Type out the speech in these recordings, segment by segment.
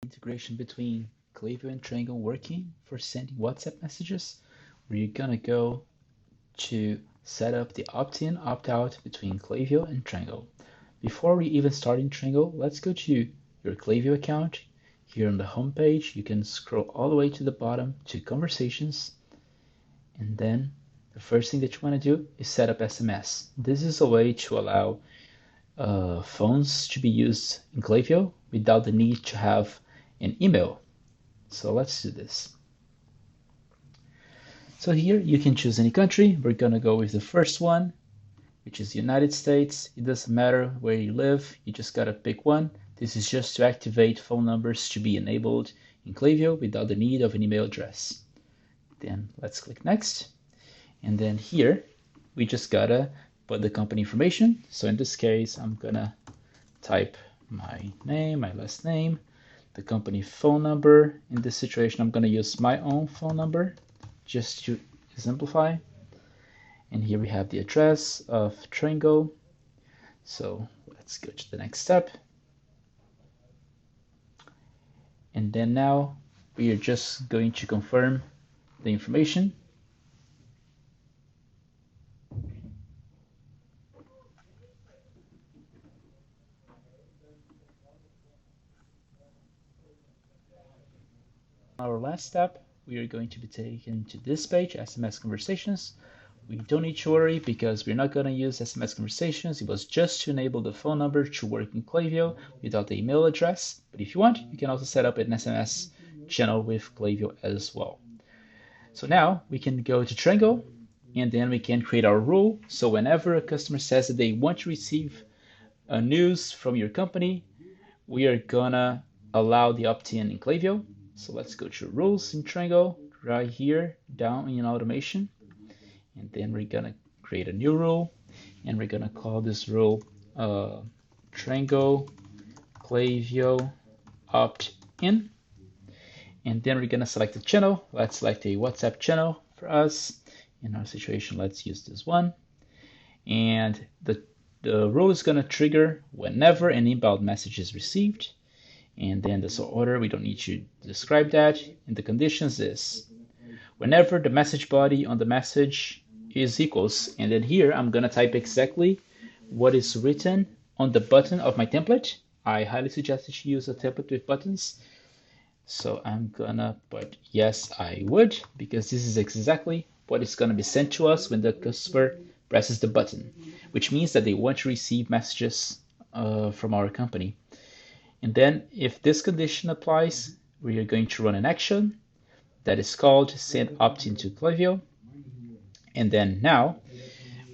Integration between Klaviyo and Trengo working for sending WhatsApp messages, we're gonna go to set up the opt-in, opt-out between Klaviyo and Trengo. Before we even start in Trengo, let's go to your Klaviyo account. Here on the home page, you can scroll all the way to the bottom to Conversations, and then the first thing that you want to do is set up SMS. This is a way to allow phones to be used in Klaviyo without the need to have an email. So let's do this. So here you can choose any country. We're gonna go with the first one, which is the United States. It doesn't matter where you live, you just gotta pick one. This is just to activate phone numbers to be enabled in Klaviyo without the need of an email address. Then let's click next. And then here, we just gotta put the company information. So in this case, I'm gonna type my name, my last name, the company phone number. In this situation, I'm gonna use my own phone number just to exemplify. And here we have the address of Trengo. So let's go to the next step. And then now we are just going to confirm the information. Our last step, we are going to be taken to this page, SMS conversations. We don't need to worry because we're not going to use SMS conversations. It was just to enable the phone number to work in Klaviyo without the email address. But if you want, you can also set up an SMS channel with Klaviyo as well. So now we can go to Trengo and then we can create our rule. So whenever a customer says that they want to receive a news from your company, we are gonna allow the opt-in in Klaviyo. So let's go to rules in Trengo, right here, down in automation. And then we're gonna create a new rule, and we're gonna call this rule Trengo Klaviyo opt-in. And then we're gonna select the channel. Let's select a WhatsApp channel for us. In our situation, let's use this one. And the rule is gonna trigger whenever an inbound message is received. And then the order, we don't need to describe that. And the conditions is whenever the message body on the message is equals, and then here I'm gonna type exactly what is written on the button of my template. I highly suggest that you use a template with buttons. So I'm gonna put yes, I would, because this is exactly what is gonna be sent to us when the customer presses the button, which means that they want to receive messages from our company. And then if this condition applies, we are going to run an action that is called send opt-in to Klaviyo. And then now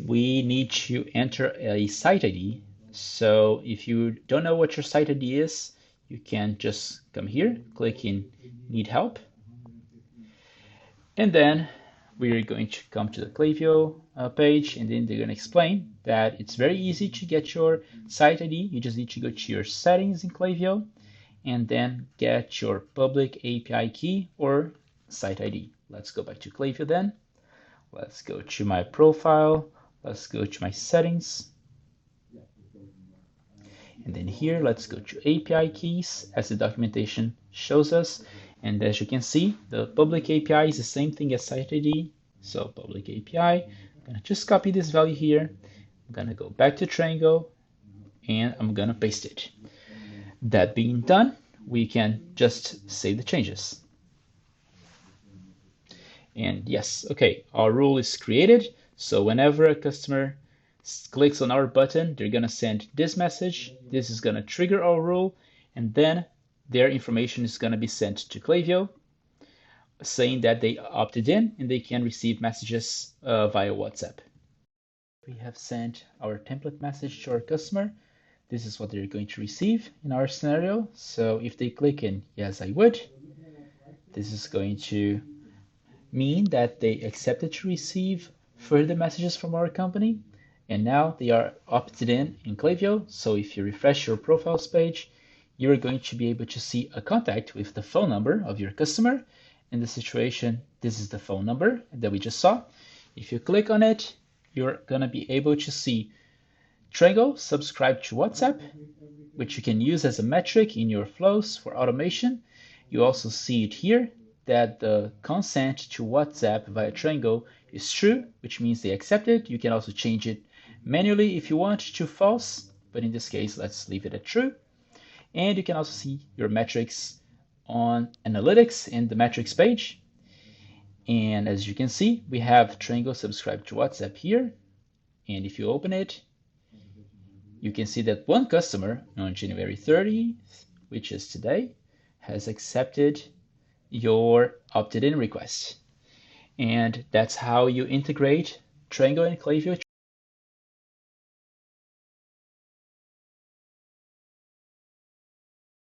we need to enter a site ID. So if you don't know what your site ID is, you can just come here, click in need help. And then we're going to come to the Klaviyo page, and then they're going to explain that it's very easy to get your site ID. You just need to go to your settings in Klaviyo and then get your public API key or site ID. Let's go back to Klaviyo then. Let's go to my profile. Let's go to my settings. And then here, let's go to API keys as the documentation shows us. And as you can see, the public API is the same thing as site ID. So public API, I'm gonna just copy this value here. I'm gonna go back to Trengo and I'm gonna paste it. That being done, we can just save the changes. And yes, okay, our rule is created. So whenever a customer clicks on our button, they're gonna send this message. This is gonna trigger our rule, and then their information is gonna be sent to Klaviyo, saying that they opted in and they can receive messages via WhatsApp. We have sent our template message to our customer. This is what they're going to receive in our scenario. So if they click in yes, I would, this is going to mean that they accepted to receive further messages from our company. And now they are opted in Klaviyo. So if you refresh your profiles page, you're going to be able to see a contact with the phone number of your customer. In the situation, this is the phone number that we just saw. If you click on it, you're going to be able to see Trengo subscribed to WhatsApp, which you can use as a metric in your flows for automation. You also see it here that the consent to WhatsApp via Trengo is true, which means they accept it. You can also change it manually if you want to false, but in this case, let's leave it at true. And you can also see your metrics on analytics in the metrics page. And as you can see, we have Trengo subscribed to WhatsApp here. And if you open it, you can see that one customer on January 30th, which is today, has accepted your opted-in request. And that's how you integrate Trengo and Klaviyo